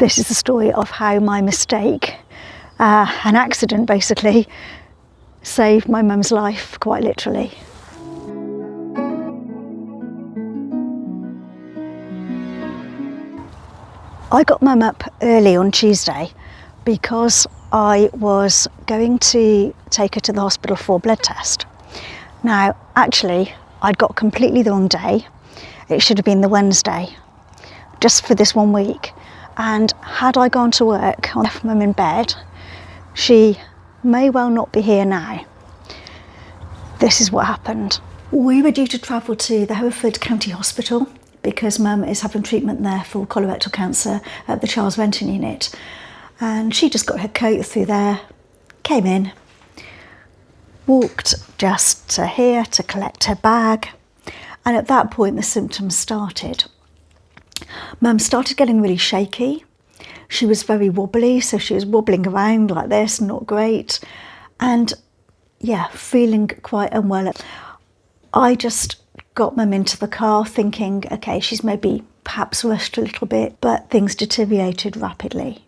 This is the story of how my mistake, an accident basically, saved my mum's life, quite literally. I got mum up early on Tuesday because I was going to take her to the hospital for a blood test. Now, actually, I'd got completely the wrong day. It should have been the Wednesday, just for this 1 week. And had I gone to work, I left mum in bed, she may well not be here now. This is what happened. We were due to travel to the Hereford County Hospital because mum is having treatment there for colorectal cancer at the Charles Renton unit. And she just got her coat through there, came in, walked just to here to collect her bag. And at that point, the symptoms started. Mum started getting really shaky. She was very wobbly, so she was wobbling around like this, not great. And yeah, feeling quite unwell. I just got mum into the car thinking, okay, she's maybe perhaps rushed a little bit, but things deteriorated rapidly.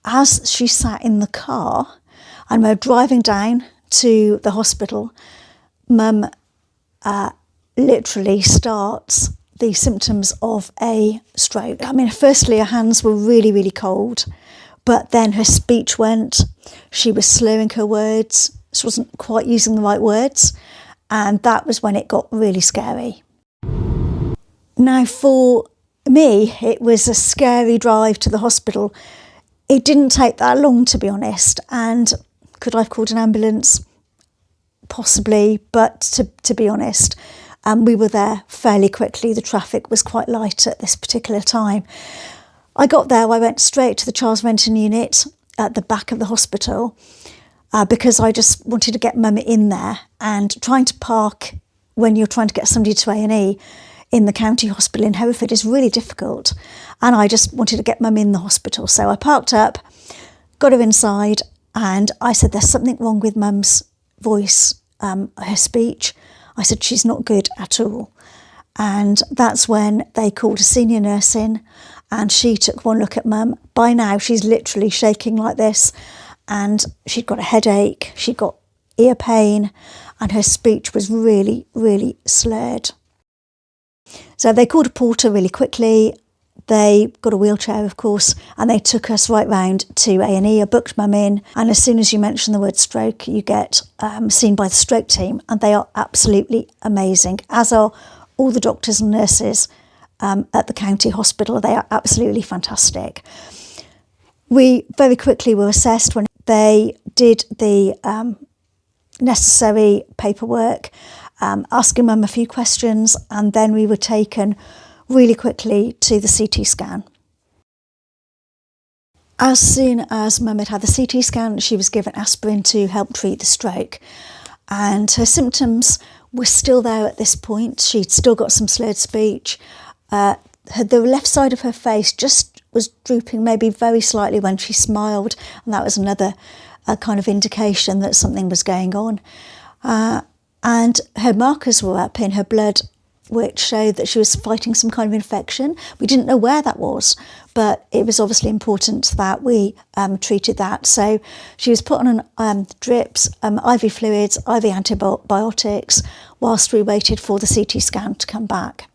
As she sat in the car and we're driving down to the hospital, mum literally starts the symptoms of a stroke. I mean, firstly, her hands were really, really cold, but then her speech went. She was slurring her words. She wasn't quite using the right words. And that was when it got really scary. Now, for me, it was a scary drive to the hospital. It didn't take that long, to be honest. And could I have called an ambulance? Possibly, but to be honest, we were there fairly quickly. The traffic was quite light at this particular time. I got there, I went straight to the Charles Renton unit at the back of the hospital because I just wanted to get mum in there, and trying to park when you're trying to get somebody to A&E in the county hospital in Hereford is really difficult. And I just wanted to get mum in the hospital. So I parked up, got her inside, and I said, there's something wrong with mum's voice, her speech. I said, she's not good at all. And that's when they called a senior nurse in, and she took one look at mum. By now, she's literally shaking like this, and she'd got a headache, she'd got ear pain, and her speech was really, really slurred. So they called a porter really quickly. They got a wheelchair, of course, and they took us right round to A&E. I booked mum in, and as soon as you mention the word stroke, you get seen by the stroke team, and they are absolutely amazing, as are all the doctors and nurses at the county hospital. They are absolutely fantastic. We very quickly were assessed when they did the necessary paperwork, asking mum a few questions, and then we were taken really quickly to the CT scan. As soon as mum had had the CT scan, she was given aspirin to help treat the stroke, and her symptoms were still there at this point. She'd still got some slurred speech. The left side of her face just was drooping maybe very slightly when she smiled, and that was another kind of indication that something was going on. And her markers were up in her blood, which showed that she was fighting some kind of infection. We didn't know where that was, but it was obviously important that we treated that. So she was put on drips, IV fluids, IV antibiotics, whilst we waited for the CT scan to come back.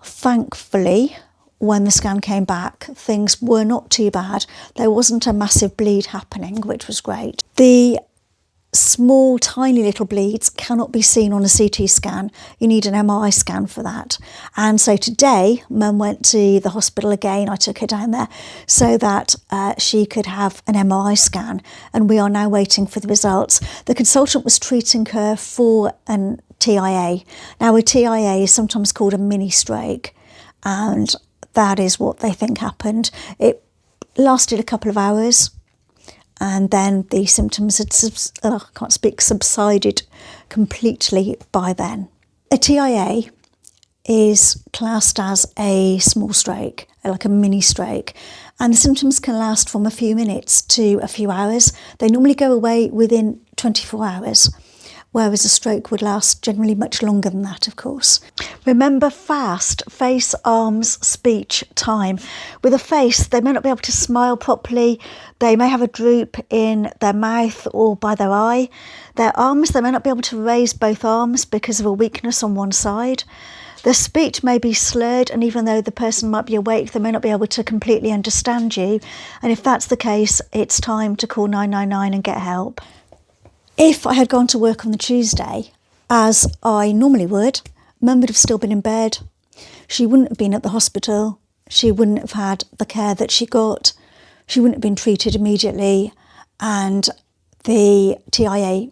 Thankfully, when the scan came back, things were not too bad. There wasn't a massive bleed happening, which was great. The small, tiny little bleeds cannot be seen on a CT scan. You need an MRI scan for that. And so today, mum went to the hospital again. I took her down there so that she could have an MRI scan. And we are now waiting for the results. The consultant was treating her for an TIA. Now, a TIA is sometimes called a mini stroke, and that is what they think happened. It lasted a couple of hours, and then the symptoms had subsided completely by then. A TIA is classed as a small stroke, like a mini stroke, and the symptoms can last from a few minutes to a few hours. They normally go away within 24 hours. whereas a stroke would last generally much longer than that, of course. Remember FAST, face, arms, speech, time. With a face, they may not be able to smile properly, they may have a droop in their mouth or by their eye. Their arms, they may not be able to raise both arms because of a weakness on one side. Their speech may be slurred, and even though the person might be awake, they may not be able to completely understand you. And if that's the case, it's time to call 999 and get help. If I had gone to work on the Tuesday, as I normally would, Mum would have still been in bed. She wouldn't have been at the hospital. She wouldn't have had the care that she got. She wouldn't have been treated immediately. And the TIA,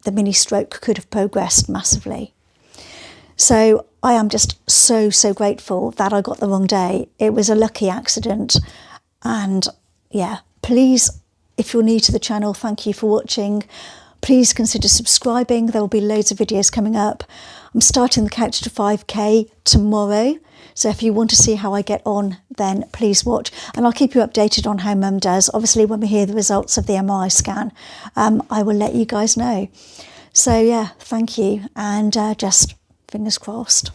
the mini stroke, could have progressed massively. So I am just so grateful that I got the wrong day. It was a lucky accident. And yeah, please, if you're new to the channel, thank you for watching. Please consider subscribing. There will be loads of videos coming up. I'm starting the Couch to 5K tomorrow. So if you want to see how I get on, then please watch. And I'll keep you updated on how Mum does. Obviously, when we hear the results of the MRI scan, I will let you guys know. So yeah, thank you. And just fingers crossed.